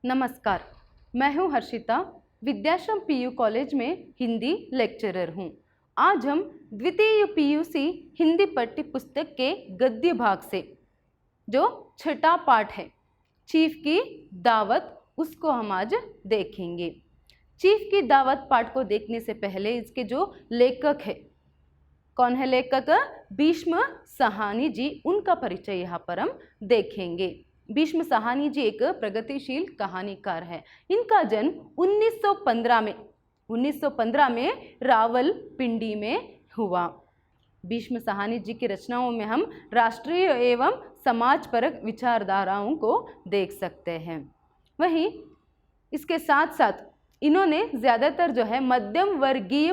नमस्कार, मैं हूं हर्षिता, विद्याश्रम पीयू कॉलेज में हिंदी लेक्चरर हूं। आज हम द्वितीय पीयूसी हिंदी पाठ्य पुस्तक के गद्य भाग से जो छठा पाठ है चीफ की दावत, उसको हम आज देखेंगे। चीफ की दावत पाठ को देखने से पहले इसके जो लेखक है, कौन है लेखक? भीष्म साहनी जी, उनका परिचय यहाँ पर हम देखेंगे। भीष्म साहनी जी एक प्रगतिशील कहानीकार है। इनका जन्म 1915 में रावलपिंडी में हुआ। भीष्म साहनी जी की रचनाओं में हम राष्ट्रीय एवं समाजपरक विचारधाराओं को देख सकते हैं। वहीं इसके साथ साथ इन्होंने ज़्यादातर जो है मध्यम वर्गीय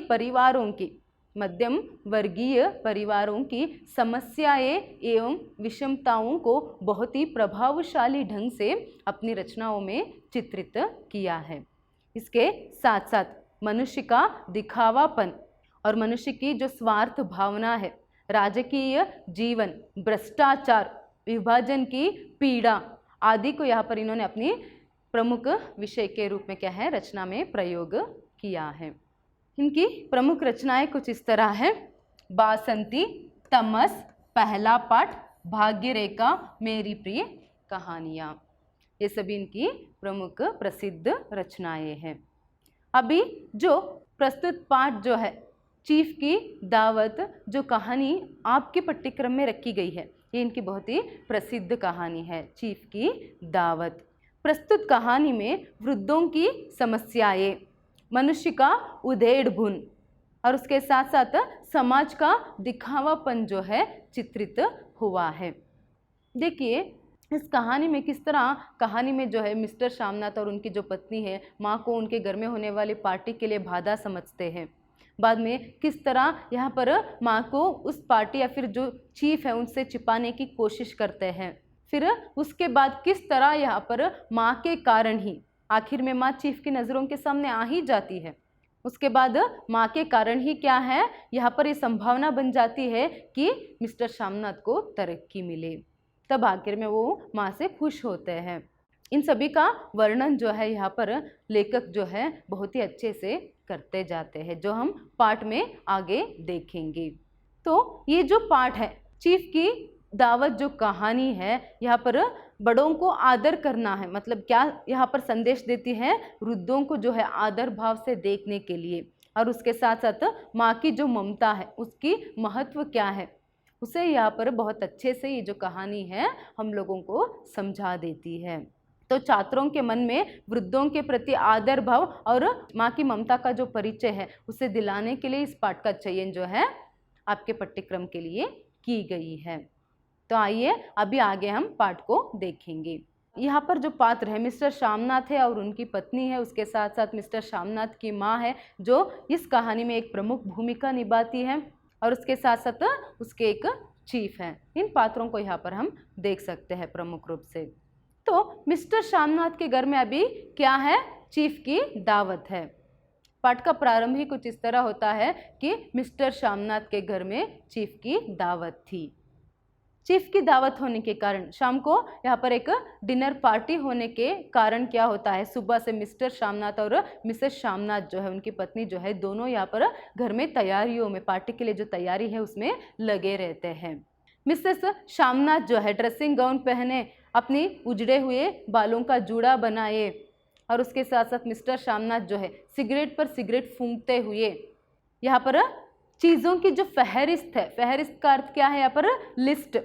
परिवारों की समस्याएं एवं विषमताओं को बहुत ही प्रभावशाली ढंग से अपनी रचनाओं में चित्रित किया है। इसके साथ साथ मनुष्य का दिखावापन और मनुष्य की जो स्वार्थ भावना है, राजकीय जीवन, भ्रष्टाचार, विभाजन की पीड़ा आदि को यहाँ पर इन्होंने अपनी प्रमुख विषय के रूप में क्या है, रचना में प्रयोग किया है। इनकी प्रमुख रचनाएं कुछ इस तरह है: बासंती, तमस, पहला पाठ, भाग्यरेखा, मेरी प्रिय कहानियाँ। ये सभी इनकी प्रमुख प्रसिद्ध रचनाएं हैं। अभी जो प्रस्तुत पाठ जो है चीफ की दावत, जो कहानी आपके पाठ्यक्रम में रखी गई है, ये इनकी बहुत ही प्रसिद्ध कहानी है, चीफ की दावत। प्रस्तुत कहानी में वृद्धों की समस्याएं, मनुष्य का उधेड़-बुन और उसके साथ साथ समाज का दिखावापन जो है चित्रित हुआ है। देखिए इस कहानी में किस तरह कहानी में जो है मिस्टर श्यामनाथ और उनकी जो पत्नी है, माँ को उनके घर में होने वाली पार्टी के लिए बाधा समझते हैं। बाद में किस तरह यहाँ पर माँ को उस पार्टी या फिर जो चीफ है उनसे छिपाने की कोशिश करते हैं। फिर उसके बाद किस तरह यहाँ पर माँ के कारण ही आखिर में माँ चीफ की नज़रों के सामने आ ही जाती है। उसके बाद माँ के कारण ही क्या है, यहाँ पर ये संभावना बन जाती है कि मिस्टर श्यामनाथ को तरक्की मिले। तब आखिर में वो माँ से खुश होते हैं। इन सभी का वर्णन जो है यहाँ पर लेखक जो है बहुत ही अच्छे से करते जाते हैं, जो हम पाठ में आगे देखेंगे। तो ये जो पाठ है चीफ की दावत, जो कहानी है, यहाँ पर बड़ों को आदर करना है। मतलब क्या यहाँ पर संदेश देती है? वृद्धों को जो है आदर भाव से देखने के लिए, और उसके साथ साथ माँ की जो ममता है उसकी महत्व क्या है, उसे यहाँ पर बहुत अच्छे से ये जो कहानी है हम लोगों को समझा देती है। तो छात्रों के मन में वृद्धों के प्रति आदर भाव और माँ की ममता का जो परिचय है उसे दिलाने के लिए इस पाठ का चयन जो है आपके पाठ्यक्रम के लिए की गई है। तो आइए अभी आगे हम पाठ को देखेंगे। यहाँ पर जो पात्र है मिस्टर श्यामनाथ है और उनकी पत्नी है, उसके साथ साथ मिस्टर श्यामनाथ की माँ है जो इस कहानी में एक प्रमुख भूमिका निभाती है, और उसके साथ साथ उसके एक चीफ है। इन पात्रों को यहाँ पर हम देख सकते हैं प्रमुख रूप से। तो मिस्टर श्यामनाथ के घर में अभी क्या है? चीफ की दावत है। पाठ का प्रारंभ ही कुछ इस तरह होता है कि मिस्टर श्यामनाथ के घर में चीफ की दावत थी। चीफ की दावत होने के कारण शाम को यहाँ पर एक डिनर पार्टी होने के कारण क्या होता है, सुबह से मिस्टर श्यामनाथ और मिसेस श्यामनाथ जो है, उनकी पत्नी जो है, दोनों यहाँ पर घर में तैयारियों में, पार्टी के लिए जो तैयारी है उसमें लगे रहते हैं। मिसेस श्यामनाथ जो है ड्रेसिंग गाउन पहने, अपनी उजड़े हुए बालों का जूड़ा बनाए, और उसके साथ साथ मिस्टर श्यामनाथ जो है सिगरेट पर सिगरेट फूंकते हुए यहाँ पर चीज़ों की जो फहरिस्त है, फहरिस्त का अर्थ क्या है यहाँ पर? लिस्ट,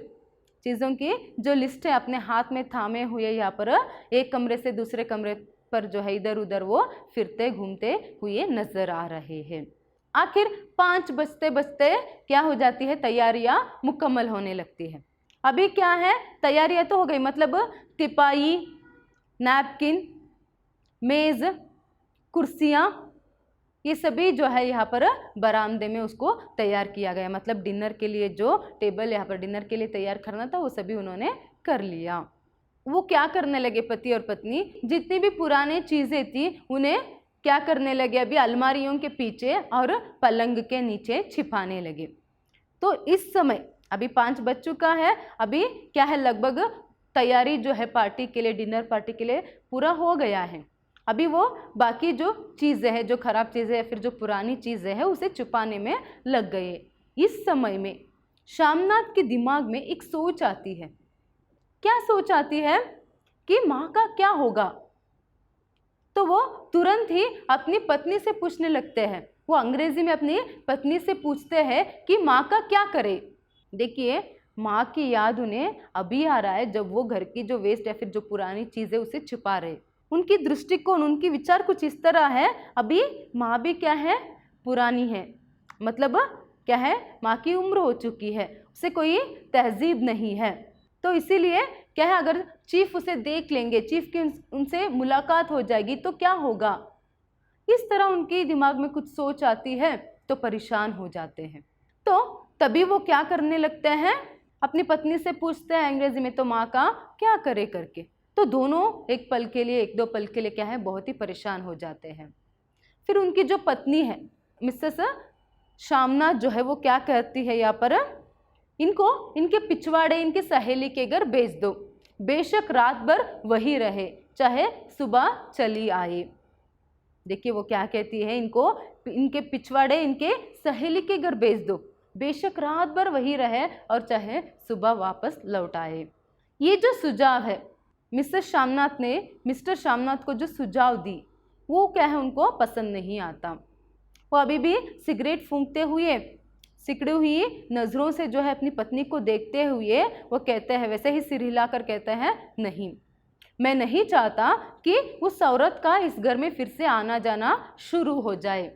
चीज़ों की जो लिस्ट है अपने हाथ में थामे हुए यहाँ पर एक कमरे से दूसरे कमरे पर जो है इधर उधर वो फिरते घूमते हुए नजर आ रहे हैं। आखिर 5 बजते बजते क्या हो जाती है? तैयारियां मुकम्मल होने लगती है। अभी क्या है, तैयारियां तो हो गई, मतलब तिपाई, नैपकिन, मेज़, कुर्सियाँ, ये सभी जो है यहाँ पर बरामदे में उसको तैयार किया गया। मतलब डिनर के लिए जो टेबल यहाँ पर डिनर के लिए तैयार करना था वो सभी उन्होंने कर लिया। वो क्या करने लगे, पति और पत्नी, जितनी भी पुरानी चीज़ें थी उन्हें क्या करने लगे, अभी अलमारियों के पीछे और पलंग के नीचे छिपाने लगे। तो इस समय अभी 5 बज चुका है, अभी क्या है, लगभग तैयारी जो है पार्टी के लिए, डिनर पार्टी के लिए पूरा हो गया है। अभी वो बाकी जो चीज़ें हैं, जो खराब चीज़ें या फिर जो पुरानी चीज़ें हैं उसे छुपाने में लग गए। इस समय में श्यामनाथ के दिमाग में एक सोच आती है। क्या सोच आती है कि माँ का क्या होगा। तो वो तुरंत ही अपनी पत्नी से पूछने लगते हैं। वो अंग्रेजी में अपनी पत्नी से पूछते हैं कि माँ का क्या करे। देखिए, माँ की याद उन्हें अभी आ रहा है जब वो घर की जो वेस्ट या फिर जो पुरानी चीज़ है उसे छुपा रहे। उनकी दृष्टिकोण, उनकी विचार कुछ इस तरह है, अभी माँ भी क्या है, पुरानी है, मतलब क्या है, माँ की उम्र हो चुकी है, उसे कोई तहजीब नहीं है। तो इसीलिए क्या है, अगर चीफ उसे देख लेंगे, चीफ की उनसे मुलाकात हो जाएगी तो क्या होगा। इस तरह उनके दिमाग में कुछ सोच आती है तो परेशान हो जाते हैं। तो तभी वो क्या करने लगते हैं, अपनी पत्नी से पूछते हैं अंग्रेजी में, तो माँ का क्या करे करके। तो दोनों एक पल के लिए, एक दो पल के लिए क्या है, बहुत ही परेशान हो जाते हैं। फिर उनकी जो पत्नी है मिसेस श्यामनाथ जो है वो क्या कहती है यहाँ पर, इनको इनके पिछवाड़े इनकी सहेली के घर भेज दो, बेशक रात भर वही रहे, चाहे सुबह चली आए। देखिए वो क्या कहती है, इनको इनके पिछवाड़े इनके सहेली के घर भेज दो, बेशक रात भर वही रहे और चाहे सुबह वापस लौट आए। ये जो सुझाव है मिसेस श्यामनाथ ने मिस्टर श्यामनाथ को जो सुझाव दी वो क्या है, उनको पसंद नहीं आता। वो अभी भी सिगरेट फूंकते हुए, सिकड़ी हुई नज़रों से जो है अपनी पत्नी को देखते हुए वो कहते हैं, वैसे ही सिर हिलाकर कहते हैं, नहीं, मैं नहीं चाहता कि उस औरत का इस घर में फिर से आना जाना शुरू हो जाए।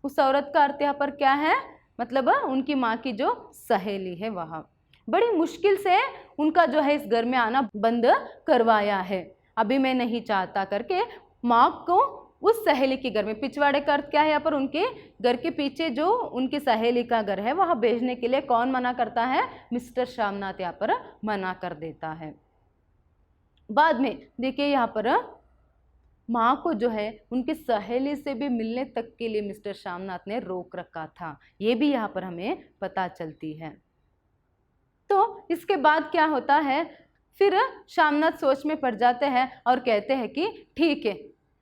उस औरत का अर्थ यहाँ पर क्या है, मतलब उनकी माँ की जो सहेली है, वहाँ बड़ी मुश्किल से उनका जो है इस घर में आना बंद करवाया है। अभी मैं नहीं चाहता करके माँ को उस सहेली के घर में, पिछवाड़े का अर्थ क्या है यहाँ पर, उनके घर के पीछे जो उनकी सहेली का घर है वहाँ भेजने के लिए कौन मना करता है, मिस्टर श्यामनाथ यहाँ पर मना कर देता है। बाद में देखिए यहाँ पर माँ को जो है उनकी सहेली से भी मिलने तक के लिए मिस्टर श्यामनाथ ने रोक रखा था, ये भी यहाँ पर हमें पता चलती है। तो इसके बाद क्या होता है, फिर श्यामनाथ सोच में पड़ जाते हैं और कहते हैं कि ठीक है,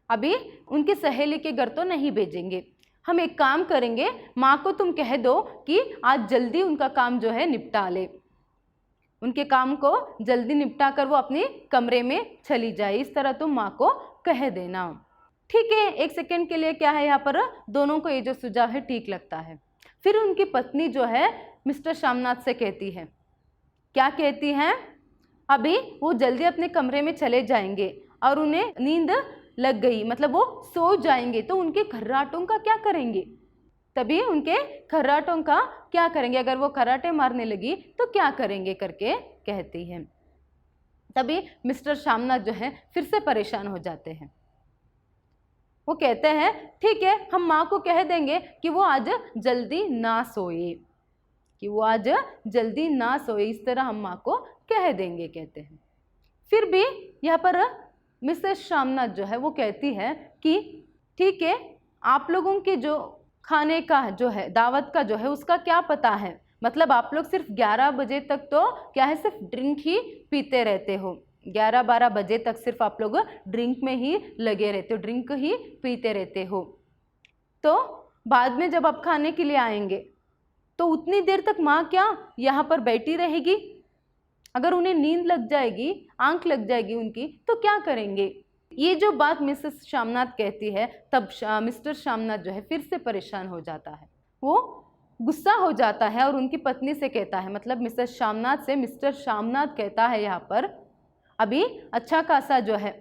अभी उनकी सहेली के घर तो नहीं भेजेंगे, हम एक काम करेंगे, माँ को तुम कह दो कि आज जल्दी उनका काम जो है निपटा ले, उनके काम को जल्दी निपटा कर वो अपने कमरे में चली जाए, इस तरह तुम माँ को कह देना। ठीक है, एक सेकंड के लिए क्या है यहाँ पर दोनों को ये जो सुझाव है ठीक लगता है। फिर उनकी पत्नी जो है मिस्टर श्यामनाथ से कहती है, क्या कहती हैं, अभी वो जल्दी अपने कमरे में चले जाएंगे और उन्हें नींद लग गई, मतलब वो सो जाएंगे, तो उनके खर्राटों का क्या करेंगे, तभी उनके खर्राटों का क्या करेंगे, अगर वो खर्राटे मारने लगी तो क्या करेंगे करके कहती है। तभी मिस्टर श्यामनाथ जो है फिर से परेशान हो जाते हैं। वो कहते हैं ठीक है, हम माँ को कह देंगे कि वो आज जल्दी ना सोए, कि वो आज जल्दी ना सोए, इस तरह हम माँ को कह देंगे, कहते हैं। फिर भी यहाँ पर मिसेस श्यामनाथ जो है वो कहती है कि ठीक है, आप लोगों के जो खाने का जो है, दावत का जो है, उसका क्या पता है, मतलब आप लोग सिर्फ 11 बजे तक तो क्या है, सिर्फ ड्रिंक ही पीते रहते हो, 11-12 बजे तक सिर्फ आप लोग ड्रिंक में ही लगे रहते हो, ड्रिंक ही पीते रहते हो। तो बाद में जब आप खाने के लिए आएंगे तो उतनी देर तक माँ क्या यहाँ पर बैठी रहेगी, अगर उन्हें नींद लग जाएगी, आंख लग जाएगी उनकी, तो क्या करेंगे। ये जो बात मिसेस श्यामनाथ कहती है तब मिस्टर श्यामनाथ जो है फिर से परेशान हो जाता है, वो गुस्सा हो जाता है और उनकी पत्नी से कहता है, मतलब मिसेस श्यामनाथ से मिस्टर श्यामनाथ कहता है यहाँ पर, अभी अच्छा खासा जो है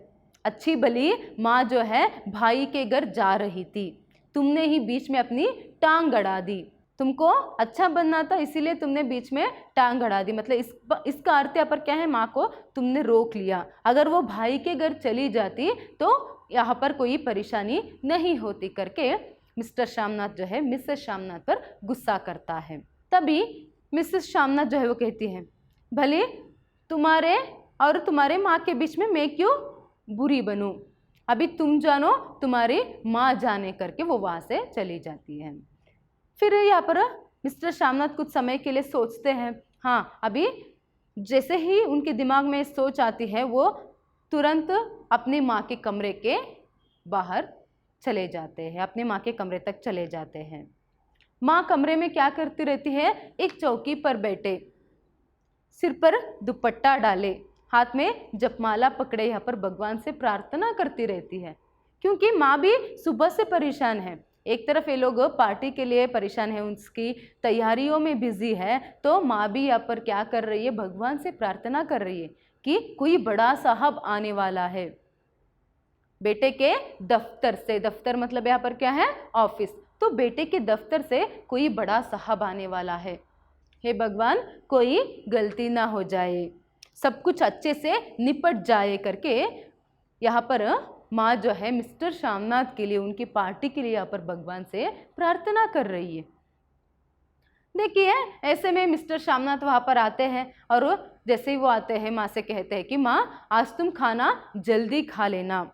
अच्छी भली माँ जो है भाई के घर जा रही थी, तुमने ही बीच में अपनी टांग अड़ा दी, तुमको अच्छा बनना था इसीलिए तुमने बीच में टांग अड़ा दी, मतलब इसका अर्थ यहाँ पर क्या है, माँ को तुमने रोक लिया, अगर वो भाई के घर चली जाती तो यहाँ पर कोई परेशानी नहीं होती करके मिस्टर श्यामनाथ जो है मिसेस श्यामनाथ पर गुस्सा करता है। तभी मिसेस श्यामनाथ जो है वो कहती है, भले तुम्हारे और तुम्हारे माँ के बीच में मैं क्यों बुरी बनूं, अभी तुम जानो तुम्हारी माँ जाने करके वो वहाँ से चली जाती है। फिर यहाँ पर मिस्टर श्यामनाथ कुछ समय के लिए सोचते हैं, हाँ अभी जैसे ही उनके दिमाग में सोच आती है वो तुरंत अपनी माँ के कमरे के बाहर चले जाते हैं, अपने माँ के कमरे तक चले जाते हैं। माँ कमरे में क्या करती रहती है, एक चौकी पर बैठे, सिर पर दुपट्टा डाले, हाथ में जपमाला पकड़े यहाँ पर भगवान से प्रार्थना करती रहती है। क्योंकि माँ भी सुबह से परेशान है, एक तरफ ये लोग पार्टी के लिए परेशान है, उसकी तैयारियों में बिजी है, तो माँ भी यहाँ पर क्या कर रही है, भगवान से प्रार्थना कर रही है कि कोई बड़ा साहब आने वाला है। बेटे के दफ्तर से, दफ्तर मतलब यहाँ पर क्या है, ऑफिस, तो बेटे के दफ्तर से कोई बड़ा साहब आने वाला है। हे भगवान कोई गलती ना हो जाए, सब कुछ अच्छे से निपट जाए करके यहाँ पर माँ जो है मिस्टर श्यामनाथ के लिए, उनकी पार्टी के लिए यहाँ पर भगवान से प्रार्थना कर रही है। देखिए ऐसे में मिस्टर श्यामनाथ वहाँ पर आते हैं और जैसे ही वो आते हैं माँ से कहते हैं कि माँ आज तुम खाना जल्दी खा लेना,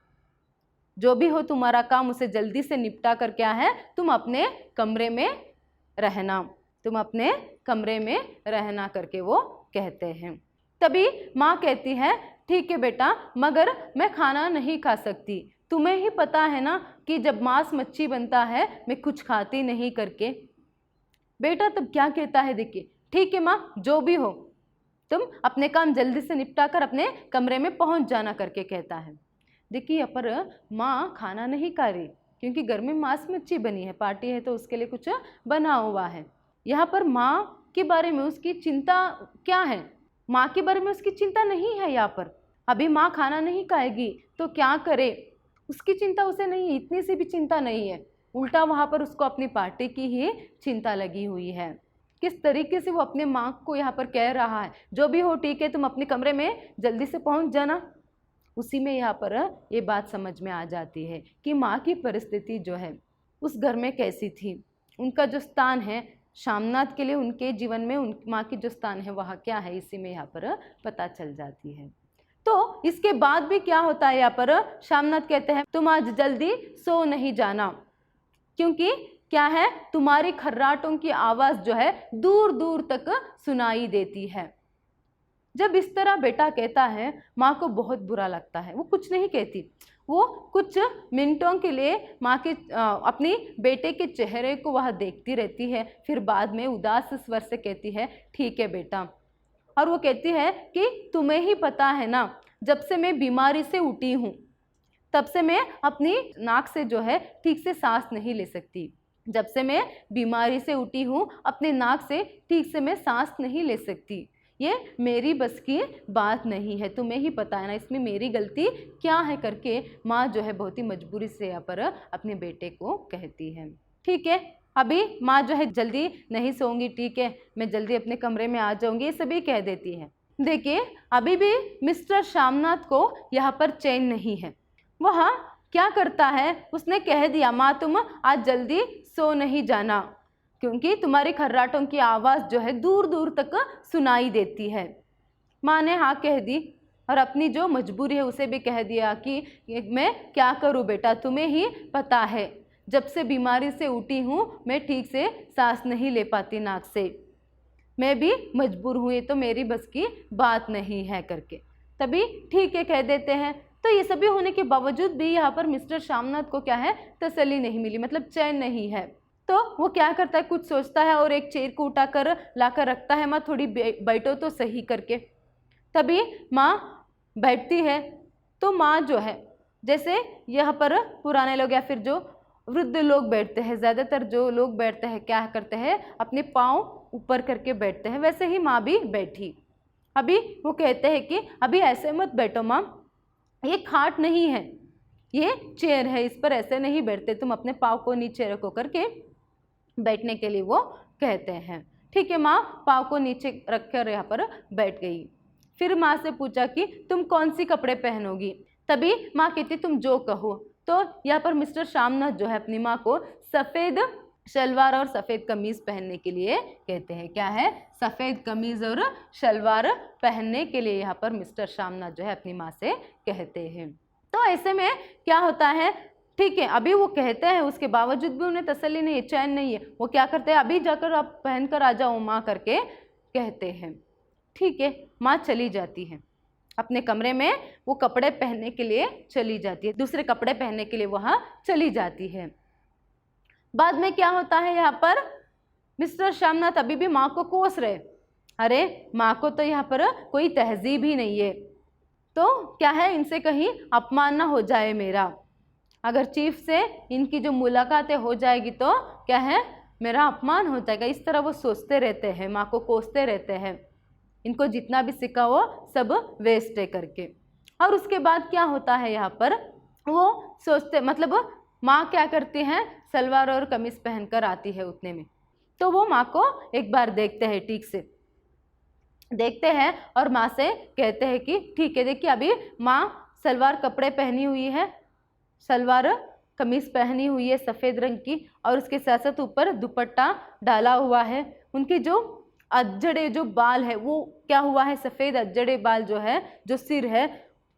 जो भी हो तुम्हारा काम उसे जल्दी से निपटा कर क्या है तुम अपने कमरे में रहना, तुम अपने कमरे में रहना करके वो कहते हैं। तभी माँ कहती है ठीक है बेटा, मगर मैं खाना नहीं खा सकती, तुम्हें ही पता है ना कि जब मांस मच्छी बनता है मैं कुछ खाती नहीं करके। बेटा तब क्या कहता है, देखिए ठीक है माँ जो भी हो तुम अपने काम जल्दी से निपटा कर अपने कमरे में पहुँच जाना करके कहता है। देखिए यहाँ पर माँ खाना नहीं खा रही क्योंकि घर में मांस मच्छी बनी है, पार्टी है तो उसके लिए कुछ बना हुआ है। यहाँ पर माँ के बारे में उसकी चिंता क्या है, माँ के बारे में उसकी चिंता नहीं है। यहाँ पर अभी माँ खाना नहीं खाएगी तो क्या करे, उसकी चिंता उसे नहीं है, इतनी सी भी चिंता नहीं है, उल्टा वहाँ पर उसको अपनी पार्टी की ही चिंता लगी हुई है। किस तरीके से वो अपने माँ को यहाँ पर कह रहा है जो भी हो ठीक है तुम अपने कमरे में जल्दी से पहुँच जाना। उसी में यहाँ पर ये बात समझ में आ जाती है कि माँ की परिस्थिति जो है उस घर में कैसी थी, उनका जो स्थान है श्यामनाथ के लिए उनके जीवन में उन माँ की जो स्थान है वह क्या है, इसी में यहाँ पर पता चल जाती है। तो इसके बाद भी क्या होता है, यहाँ पर श्यामनाथ कहते हैं तुम आज जल्दी सो नहीं जाना क्योंकि क्या है तुम्हारी खर्राटों की आवाज़ जो है दूर दूर तक सुनाई देती है। जब इस तरह बेटा कहता है माँ को बहुत बुरा लगता है, वो कुछ नहीं कहती, वो कुछ मिनटों के लिए माँ के अपनी बेटे के चेहरे को वह देखती रहती है, फिर बाद में उदास स्वर से कहती है ठीक है बेटा। और वो कहती है कि तुम्हें ही पता है ना, जब से मैं बीमारी से उठी हूँ तब से मैं अपनी नाक से जो है ठीक से सांस नहीं ले सकती, जब से मैं बीमारी से उठी हूँ अपने नाक से ठीक से मैं सांस नहीं ले सकती, ये मेरी बस की बात नहीं है, तुम्हें ही पता है ना इसमें मेरी गलती क्या है करके माँ जो है बहुत ही मजबूरी से यहाँ पर अपने बेटे को कहती है। ठीक है अभी माँ जो है जल्दी नहीं सोऊंगी, ठीक है मैं जल्दी अपने कमरे में आ जाऊंगी, ये सभी कह देती है। देखिए अभी भी मिस्टर श्यामनाथ को यहाँ पर चैन नहीं है, वह क्या करता है उसने कह दिया माँ तुम आज जल्दी सो नहीं जाना क्योंकि तुम्हारी खर्राटों की आवाज़ जो है दूर दूर तक सुनाई देती है। माँ ने हाँ कह दी और अपनी जो मजबूरी है उसे भी कह दिया कि मैं क्या करूँ बेटा, तुम्हें ही पता है जब से बीमारी से उठी हूँ मैं ठीक से सांस नहीं ले पाती नाक से, मैं भी मजबूर हूँ, ये तो मेरी बस की बात नहीं है करके तभी ठीक है कह देते हैं। तो ये सभी होने के बावजूद भी यहाँ पर मिस्टर श्यामनाथ को क्या है तसल्ली नहीं मिली, मतलब चैन नहीं है। तो वो क्या करता है कुछ सोचता है और एक चेयर को उठाकर लाकर रखता है, माँ थोड़ी बैठो तो सही करके। तभी माँ बैठती है तो माँ जो है जैसे यहाँ पर पुराने लोग या फिर जो वृद्ध लोग बैठते हैं, ज़्यादातर जो लोग बैठते हैं क्या करते हैं अपने पाँव ऊपर करके बैठते हैं, वैसे ही माँ भी बैठी। अभी वो कहते हैं कि अभी ऐसे मत बैठो माँ, ये खाट नहीं है ये चेयर है, इस पर ऐसे नहीं बैठते, तुम अपने पाँव को नीचे रखो करके बैठने के लिए वो कहते हैं। ठीक है माँ पाँव को नीचे रखकर यहाँ पर बैठ गई। फिर माँ से पूछा कि तुम कौन सी कपड़े पहनोगी, तभी माँ कहती तुम जो कहो। तो यहाँ पर मिस्टर श्यामनाथ जो है अपनी माँ को सफ़ेद शलवार और सफ़ेद कमीज़ पहनने के लिए कहते हैं। क्या है सफ़ेद कमीज़ और शलवार पहनने के लिए यहाँ पर मिस्टर श्यामनाथ जो है अपनी माँ से कहते हैं। तो ऐसे में क्या होता है, ठीक है अभी वो कहते हैं उसके बावजूद भी उन्हें तसल्ली नहीं है, चैन नहीं है, वो क्या करते हैं अभी जाकर आप पहन कर आ जाओ माँ करके कहते हैं। ठीक है, माँ चली जाती है अपने कमरे में, वो कपड़े पहनने के लिए चली जाती है, दूसरे कपड़े पहनने के लिए वहाँ चली जाती है। बाद में क्या होता है, यहाँ पर मिस्टर श्यामनाथ अभी भी माँ को कोस रहे, अरे माँ को तो यहाँ पर कोई तहजीब ही नहीं है, तो क्या है इनसे कहीं अपमान ना हो जाए मेरा, अगर चीफ से इनकी जो मुलाकातें हो जाएगी तो क्या है मेरा अपमान हो जाएगा। इस तरह वो सोचते रहते हैं, माँ को कोसते रहते हैं, इनको जितना भी सीखा वो सब वेस्ट है करके। और उसके बाद क्या होता है, यहाँ पर वो सोचते, मतलब माँ क्या करती हैं, सलवार और कमीज पहनकर आती है उतने में, तो वो माँ को एक बार देखते हैं, ठीक से देखते हैं और माँ से कहते हैं कि ठीक है, देखिए अभी माँ सलवार कपड़े पहनी हुई है, सलवार कमीज पहनी हुई है सफ़ेद रंग की, और उसके साथ साथ ऊपर दुपट्टा डाला हुआ है, उनके जो अजड़े जो बाल है वो क्या हुआ है, सफ़ेद अजड़े बाल जो है, जो सिर है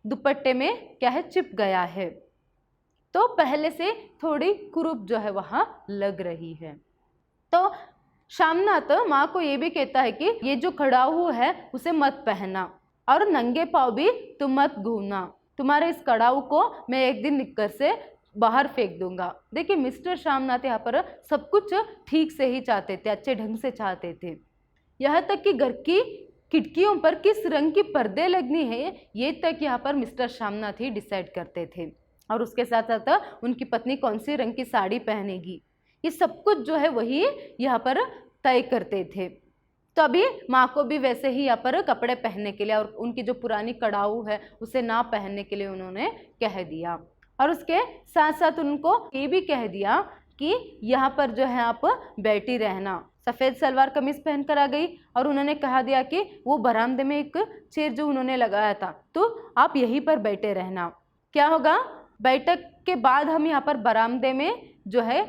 दुपट्टे में क्या है चिप गया है, तो पहले से थोड़ी कुरूप जो है वहाँ लग रही है। तो श्यामनाथ माँ को ये भी कहता है कि ये जो कड़ाहू है उसे मत पहनना, और नंगे पाँव भी तुम मत घूमना, तुम्हारे इस कड़ाहू को मैं एक दिन निक्कर से बाहर फेंक दूंगा। देखिए मिस्टर श्यामनाथ यहाँ पर सब कुछ ठीक से ही चाहते थे, अच्छे ढंग से चाहते थे, यहाँ तक कि घर की खिड़कियों पर किस रंग की पर्दे लगनी है ये तक यहाँ पर मिस्टर श्यामनाथ ही डिसाइड करते थे, और उसके साथ साथ उनकी पत्नी कौन सी रंग की साड़ी पहनेगी ये सब कुछ जो है वही यहाँ पर तय करते थे। तो अभी माँ को भी वैसे ही यहाँ पर कपड़े पहनने के लिए और उनकी जो पुरानी कड़ाहू है उसे ना पहनने के लिए उन्होंने कह दिया, और उसके साथ साथ उनको ये भी कह दिया कि यहाँ पर जो है आप बैठी रहना। सफ़ेद सलवार कमीज पहनकर आ गई और उन्होंने कहा दिया कि वो बरामदे में एक चेयर जो उन्होंने लगाया था तो आप यहीं पर बैठे रहना। क्या होगा, बैठक के बाद हम यहाँ पर बरामदे में जो है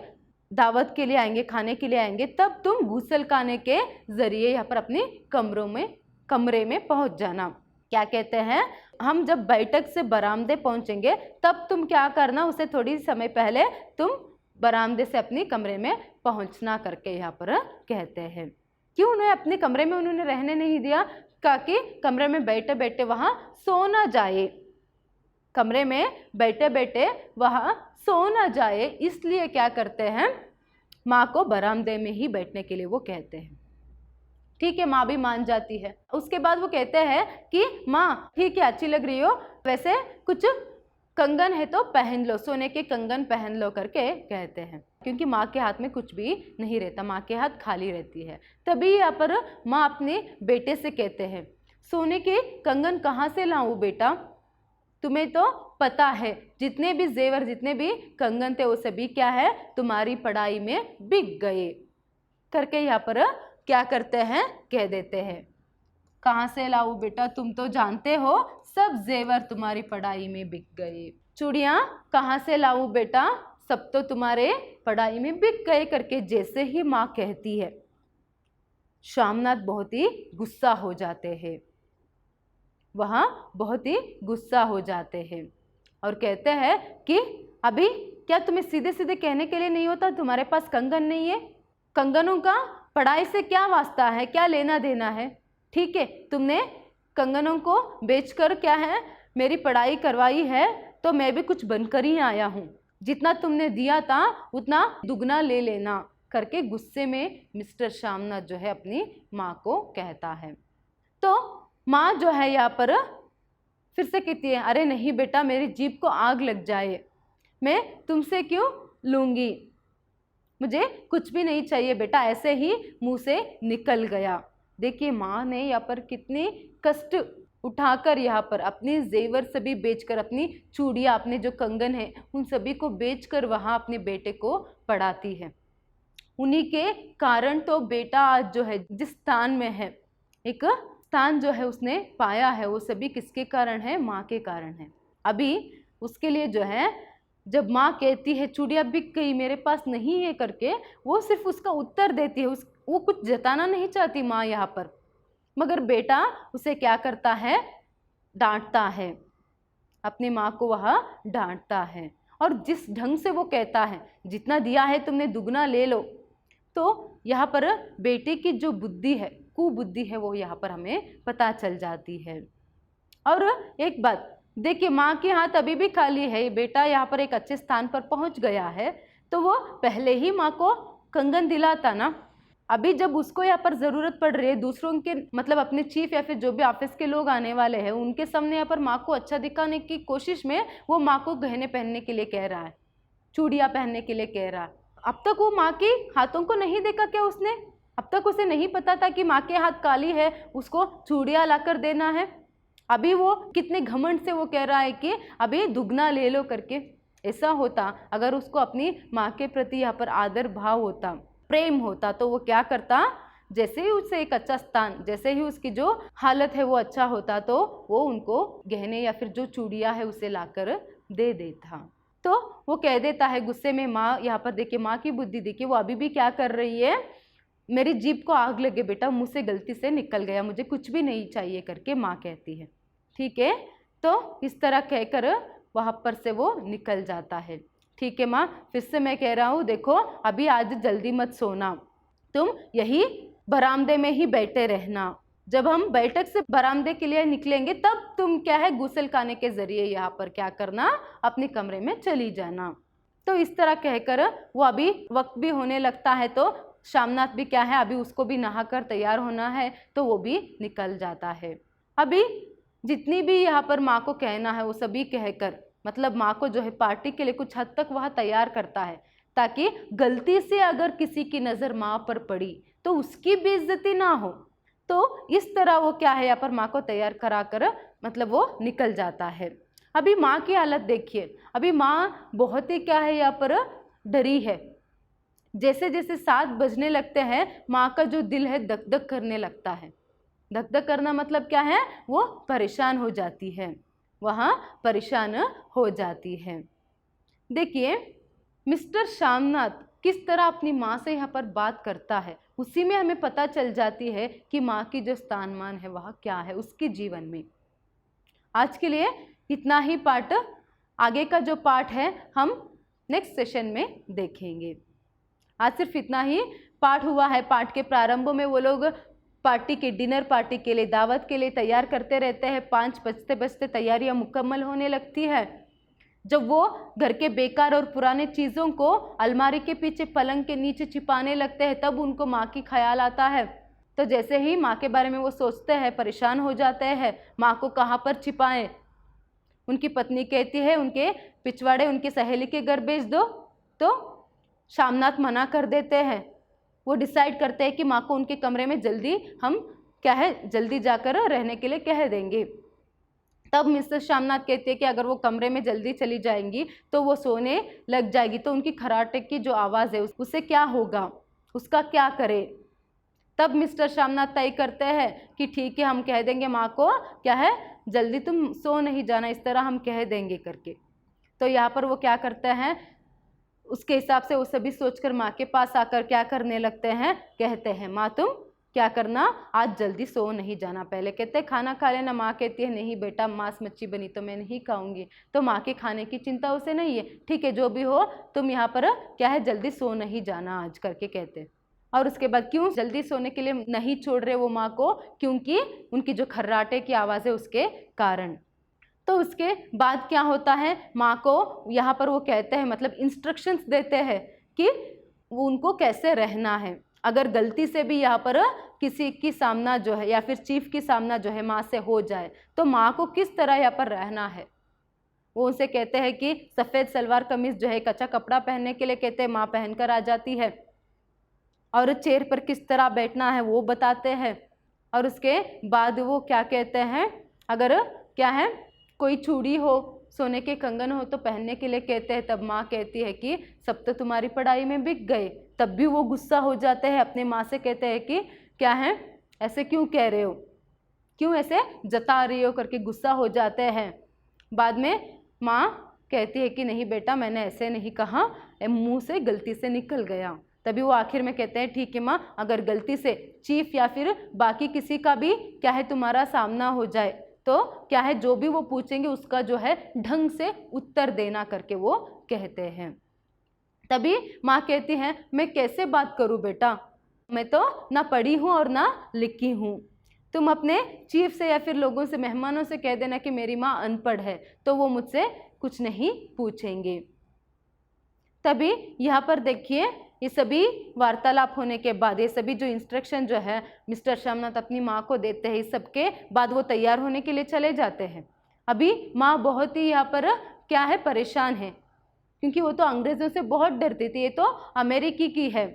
दावत के लिए आएंगे, खाने के लिए आएंगे, तब तुम गुसलखाने के ज़रिए यहाँ पर अपने कमरे में पहुँच जाना। क्या कहते हैं, हम जब बैठक से बरामदे पहुँचेंगे तब तुम क्या करना, उसे थोड़ी समय पहले तुम बरामदे से अपने कमरे में पहुँचना करके यहाँ पर कहते हैं। क्यों उन्हें अपने कमरे में उन्होंने रहने नहीं दिया, ताकि कमरे में बैठे बैठे वहाँ सो ना जाए, कमरे में बैठे बैठे वहाँ सो ना जाए, इसलिए क्या करते हैं माँ को बरामदे में ही बैठने के लिए वो कहते हैं। ठीक है, माँ भी मान जाती है। उसके बाद वो कहते हैं कि माँ ठीक है अच्छी लग रही हो, वैसे कुछ कंगन है तो पहन लो, सोने के कंगन पहन लो करके कहते हैं, क्योंकि माँ के हाथ में कुछ भी नहीं रहता, माँ के हाथ खाली रहती है। तभी यहाँ पर माँ अपने बेटे से कहते हैं सोने के कंगन कहाँ से लाऊं बेटा, तुम्हें तो पता है जितने भी जेवर जितने भी कंगन थे वो सभी क्या है तुम्हारी पढ़ाई में बिक गए करके यहाँ पर क्या करते हैं कह देते हैं। कहाँ से लाऊं बेटा, तुम तो जानते हो सब जेवर तुम्हारी पढ़ाई में बिक गए। चूड़ियाँ कहाँ से लाऊं बेटा, सब तो तुम्हारे पढ़ाई में बिक गए करके जैसे ही माँ कहती है श्यामनाथ बहुत ही गुस्सा हो जाते हैं, वहाँ बहुत ही गुस्सा हो जाते हैं और कहते हैं कि अभी क्या तुम्हें सीधे सीधे कहने के लिए नहीं होता, तुम्हारे पास कंगन नहीं है, कंगनों का पढ़ाई से क्या वास्ता है, क्या लेना देना है। ठीक है, तुमने कंगनों को बेचकर क्या है मेरी पढ़ाई करवाई है, तो मैं भी कुछ बनकर ही आया हूँ, जितना तुमने दिया था उतना दुगना ले लेना करके गुस्से में मिस्टर श्यामनाथ जो है अपनी माँ को कहता है। तो माँ जो है यहाँ पर फिर से कहती है अरे नहीं बेटा, मेरी जीभ को आग लग जाए, मैं तुमसे क्यों लूँगी, मुझे कुछ भी नहीं चाहिए बेटा, ऐसे ही मुंह से निकल गया। देखिए माँ ने यहाँ पर कितने कष्ट उठाकर यहाँ पर अपने जेवर सभी बेचकर, अपनी चूड़ियाँ, अपने जो कंगन है उन सभी को बेचकर वहाँ अपने बेटे को पढ़ाती है। उन्हीं के कारण तो बेटा आज जो है जिस स्थान में है, एक स्थान जो है उसने पाया है, वो सभी किसके कारण है, माँ के कारण है। अभी उसके लिए जो है जब माँ कहती है चूड़ियाँ बिक गई मेरे पास नहीं है करके, वो सिर्फ उसका उत्तर देती है, वो कुछ जताना नहीं चाहती माँ यहाँ पर, मगर बेटा उसे क्या करता है, डांटता है, अपनी माँ को वह डांटता है। और जिस ढंग से वो कहता है जितना दिया है तुमने दुगना ले लो, तो यहाँ पर बेटे की जो बुद्धि है कुबुद्धि है वो यहाँ पर हमें पता चल जाती है। और एक बात देखिए, माँ के हाथ अभी भी खाली है, बेटा यहाँ पर एक अच्छे स्थान पर पहुँच गया है तो वो पहले ही माँ को कंगन दिलाता ना। अभी जब उसको यहाँ पर ज़रूरत पड़ रही है, दूसरों के मतलब अपने चीफ या फिर जो भी ऑफिस के लोग आने वाले हैं उनके सामने यहाँ पर माँ को अच्छा दिखाने की कोशिश में वो माँ को गहने पहनने के लिए कह रहा है, चूड़ियाँ पहनने के लिए कह रहा है। अब तक वो माँ के हाथों को नहीं देखा क्या उसने? अब तक उसे नहीं पता था कि माँ के हाथ काली है, उसको चूड़ियाँ ला कर देना है। अभी वो कितने घमंड से वो कह रहा है कि अभी दुगना ले लो करके। ऐसा होता अगर उसको अपनी माँ के प्रति यहाँ पर आदर भाव होता, प्रेम होता, तो वो क्या करता, जैसे ही उसे एक अच्छा स्थान, जैसे ही उसकी जो हालत है वो अच्छा होता तो वो उनको गहने या फिर जो चूड़ियाँ है उसे लाकर दे देता। तो वो कह देता है गुस्से में, माँ यहाँ पर देखिए, माँ की बुद्धि देखिए, वो अभी भी क्या कर रही है, मेरी जीभ को आग लगे बेटा, मुँह से गलती से निकल गया, मुझे कुछ भी नहीं चाहिए करके माँ कहती है। ठीक है, तो इस तरह कहकर वहाँ पर से वो निकल जाता है। ठीक है माँ, फिर से मैं कह रहा हूँ, देखो अभी आज जल्दी मत सोना, तुम यही बरामदे में ही बैठे रहना। जब हम बैठक से बरामदे के लिए निकलेंगे तब तुम क्या है गुसल खाने के जरिए यहाँ पर क्या करना, अपने कमरे में चली जाना। तो इस तरह कहकर वो अभी वक्त भी होने लगता है तो शामनाथ भी क्या है, अभी उसको भी नहाकर तैयार होना है तो वो भी निकल जाता है। अभी जितनी भी यहाँ पर माँ को कहना है वो सभी कहकर, मतलब माँ को जो है पार्टी के लिए कुछ हद तक वह तैयार करता है ताकि गलती से अगर किसी की नज़र माँ पर पड़ी तो उसकी बेइज्जती ना हो। तो इस तरह वो क्या है यहाँ पर माँ को तैयार करा कर मतलब वो निकल जाता है। अभी माँ की हालत देखिए, अभी माँ बहुत ही क्या है यहाँ पर डरी है। जैसे जैसे 7 बजने लगते हैं माँ का जो दिल है धक धक करने लगता है। धक धक करना मतलब क्या है, वो परेशान हो जाती है, वहाँ परेशान हो जाती है। देखिए मिस्टर शामनाथ किस तरह अपनी माँ से यहाँ पर बात करता है, उसी में हमें पता चल जाती है कि माँ की जो स्थान-मान है वह क्या है उसके जीवन में। आज के लिए इतना ही पाठ, आगे का जो पाठ है हम नेक्स्ट सेशन में देखेंगे। आज सिर्फ इतना ही पाठ हुआ है। पाठ के प्रारंभ में वो लोग पार्टी के, डिनर पार्टी के लिए, दावत के लिए तैयार करते रहते हैं। 5 बजते बजते तैयारियां मुकम्मल होने लगती है। जब वो घर के बेकार और पुराने चीज़ों को अलमारी के पीछे, पलंग के नीचे छिपाने लगते हैं, तब उनको माँ की ख्याल आता है। तो जैसे ही माँ के बारे में वो सोचते हैं, परेशान हो जाते हैं, माँ को कहाँ पर छिपाएं। उनकी पत्नी कहती है उनके पिछवाड़े उनकी सहेली के घर भेज दो, तो शामनाथ मना कर देते हैं। वो डिसाइड करते हैं कि माँ को उनके कमरे में जल्दी हम क्या है जल्दी जाकर रहने के लिए कह देंगे। तब मिस्टर शामनाथ कहते हैं कि अगर वो कमरे में जल्दी चली जाएंगी तो वो सोने लग जाएगी, तो उनकी खर्राटे की जो आवाज़ है उससे क्या होगा, उसका क्या करे। तब मिस्टर शामनाथ तय करते हैं कि ठीक है, हम कह देंगे माँ को क्या है जल्दी तुम सो नहीं जाना, इस तरह हम कह देंगे करके। तो यहाँ पर वो क्या करते हैं, उसके हिसाब से वो सभी सोचकर माँ के पास आकर क्या करने लगते हैं, कहते हैं माँ तुम क्या करना, आज जल्दी सो नहीं जाना। पहले कहते हैं खाना खा लेना, माँ कहती है नहीं बेटा, मांस मच्छी बनी तो मैं नहीं खाऊंगी। तो माँ के खाने की चिंता उसे नहीं है, ठीक है जो भी हो तुम यहाँ पर क्या है जल्दी सो नहीं जाना आज करके कहते हैं। और उसके बाद क्यों जल्दी सोने के लिए नहीं छोड़ रहे वो माँ को, क्योंकि उनकी जो खर्राटे की आवाज़ है उसके कारण। तो उसके बाद क्या होता है, माँ को यहाँ पर वो कहते हैं मतलब इंस्ट्रक्शंस देते हैं कि वो उनको कैसे रहना है। अगर गलती से भी यहाँ पर किसी की सामना जो है या फिर चीफ की सामना जो है माँ से हो जाए तो माँ को किस तरह यहाँ पर रहना है। वो उनसे कहते हैं कि सफ़ेद सलवार कमीज जो है कच्चा कपड़ा पहनने के लिए कहते हैं, माँ पहनकर आ जाती है। और चेयर पर किस तरह बैठना है वो बताते हैं। और उसके बाद वो क्या कहते हैं, अगर क्या है कोई चूड़ी हो, सोने के कंगन हो तो पहनने के लिए कहते हैं। तब माँ कहती है कि सब तो तुम्हारी पढ़ाई में बिक गए। तब भी वो गुस्सा हो जाते हैं, अपने माँ से कहते हैं कि क्या है ऐसे क्यों कह रहे हो, क्यों ऐसे जता रही हो करके गुस्सा हो जाते हैं। बाद में माँ कहती है कि नहीं बेटा मैंने ऐसे नहीं कहा, मुँह से गलती से निकल गया। तभी वो आखिर में कहते हैं ठीक है माँ, अगर गलती से चीफ या फिर बाकी किसी का भी क्या है तुम्हारा सामना हो जाए तो क्या है जो भी वो पूछेंगे उसका जो है ढंग से उत्तर देना करके वो कहते हैं। तभी माँ कहती है मैं कैसे बात करूँ बेटा, मैं तो ना पढ़ी हूँ और ना लिखी हूँ। तुम अपने चीफ से या फिर लोगों से, मेहमानों से कह देना कि मेरी माँ अनपढ़ है, तो वो मुझसे कुछ नहीं पूछेंगे। तभी यहाँ पर देखिए, ये सभी वार्तालाप होने के बाद, ये सभी जो इंस्ट्रक्शन जो है मिस्टर श्यामनाथ अपनी माँ को देते हैं, इस सब के बाद वो तैयार होने के लिए चले जाते हैं। अभी माँ बहुत ही यहाँ पर क्या है, परेशान है, क्योंकि वो तो अंग्रेज़ों से बहुत डरती थी। ये तो अमेरिकी की है,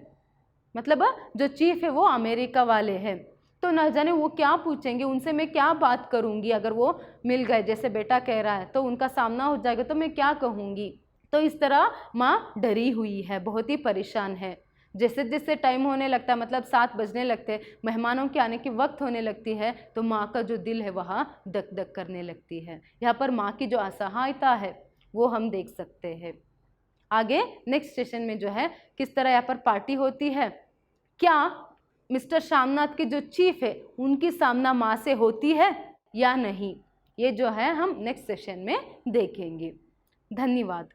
मतलब जो चीफ है वो अमेरिका वाले हैं, तो न जाने वो क्या पूछेंगे, उनसे मैं क्या बात करूँगी। अगर वो मिल गए, जैसे बेटा कह रहा है, तो उनका सामना हो जाएगा तो मैं क्या कहूँगी। तो इस तरह माँ डरी हुई है, बहुत ही परेशान है। जैसे जैसे टाइम होने लगता है, मतलब 7 बजने लगते हैं, मेहमानों के आने की वक्त होने लगती है, तो माँ का जो दिल है वहाँ धक धक करने लगती है। यहाँ पर माँ की जो असहायता है वो हम देख सकते हैं। आगे नेक्स्ट सेशन में जो है किस तरह यहाँ पर पार्टी होती है, क्या मिस्टर श्यामनाथ के जो चीफ है उनकी सामना माँ से होती है या नहीं, ये जो है हम नेक्स्ट सेशन में देखेंगे। धन्यवाद।